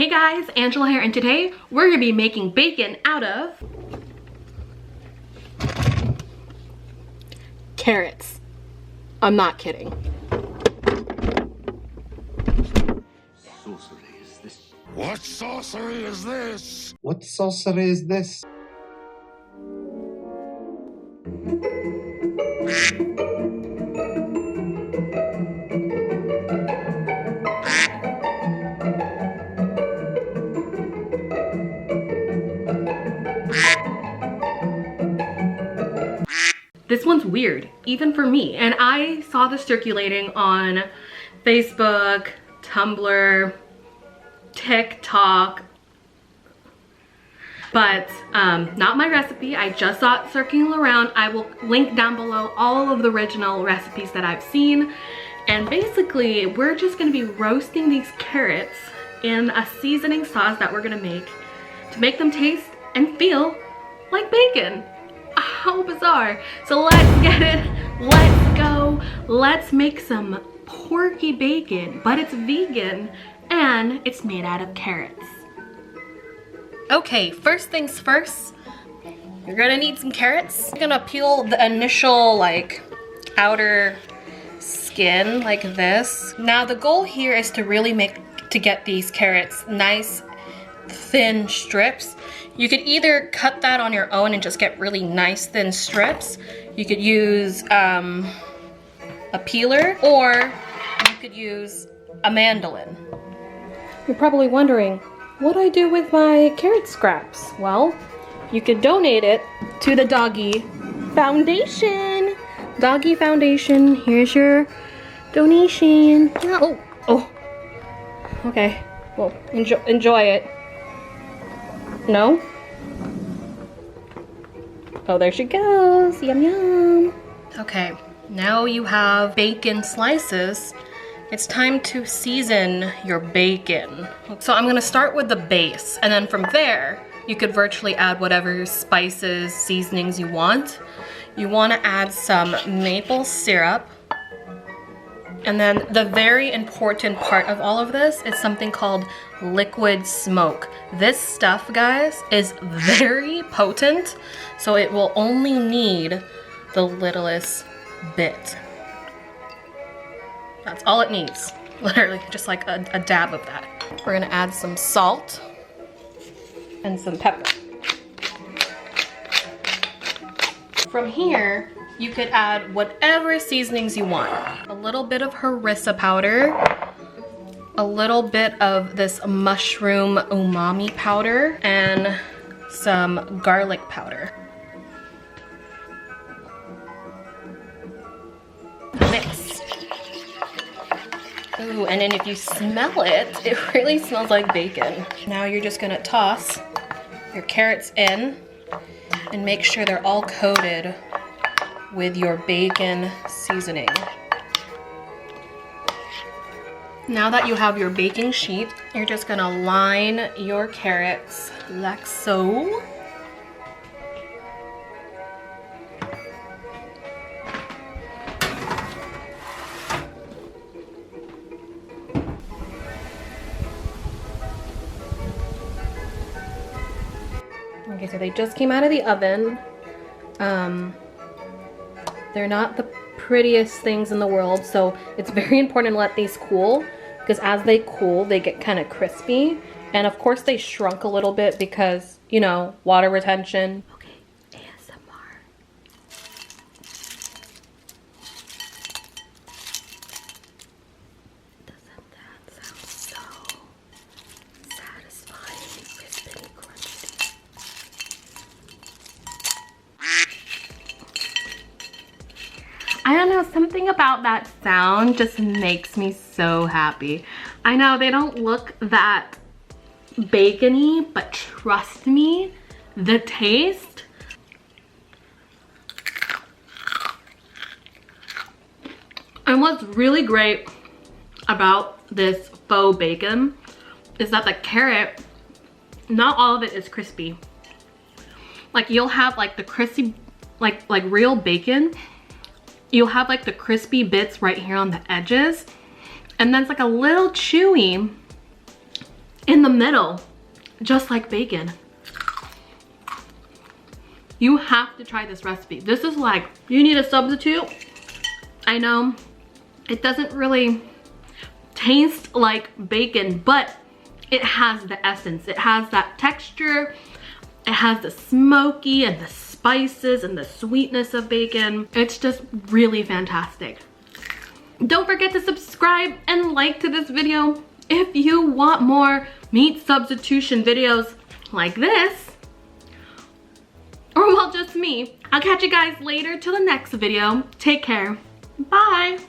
Hey guys, Angela here, and today we're gonna be making bacon out of carrots. I'm not kidding. Sorcery is this? What sorcery is this? What sorcery is this? This one's weird, even for me. And I saw this circulating on Facebook, Tumblr, Tik Tok, but not my recipe. I just saw it circling around. I will link down below all of the original recipes that I've seen. And basically, we're just gonna be roasting these carrots in a seasoning sauce that we're gonna make to make them taste and feel like bacon. How bizarre. So let's get it. Let's go. Let's make some porky bacon, but it's vegan and it's made out of carrots. Okay, first things first, you're gonna need some carrots. You're gonna peel the initial like outer skin like this. Now the goal here is to really get these carrots nice thin strips. You could either cut that on your own and just get really nice thin strips. You could use a peeler, or you could use a mandolin. You're probably wondering, what do I do with my carrot scraps? Well, you could donate it to the Doggy Foundation. Doggy Foundation, here's your donation. Yeah, oh. Okay, well, enjoy it. No? Oh, there she goes. Yum, yum. Okay, now you have bacon slices. It's time to season your bacon. So I'm gonna start with the base, and then from there, you could virtually add whatever spices, seasonings you want. You wanna add some maple syrup. And then the very important part of all of this is something called liquid smoke. This stuff, guys, is very potent, so it will only need the littlest bit. That's all it needs. Literally, just like a dab of that. We're gonna add some salt and some pepper. From here, you could add whatever seasonings you want. A little bit of harissa powder, a little bit of this mushroom umami powder, and some garlic powder. Mix. Ooh, and then if you smell it, it really smells like bacon. Now you're just gonna toss your carrots in and make sure they're all coated with your bacon seasoning. Now that you have your baking sheet, you're just gonna line your carrots like so. Okay, so they just came out of the oven. They're not the prettiest things in the world, so it's very important to let these cool, because as they cool, they get kind of crispy. And of course they shrunk a little bit because, you know, water retention. Okay, ASMR. Doesn't that sound so satisfying, crispy, crunchy? I don't know, something about that sound just makes me so happy. I know they don't look that bacony, but trust me, the taste. And what's really great about this faux bacon is that the carrot, not all of it is crispy. Like you'll have like the crispy, like real bacon, you'll have like the crispy bits right here on the edges, and then it's like a little chewy in the middle, just like bacon. You have to try this recipe. This is like, you need a substitute. I know it doesn't really taste like bacon, but it has the essence. It has that texture. It has the smoky and the spices and the sweetness of bacon. It's just really fantastic. Don't forget to subscribe and like to this video if you want more meat substitution videos like this. Or well, just me. I'll catch you guys later till the next video. Take care. Bye.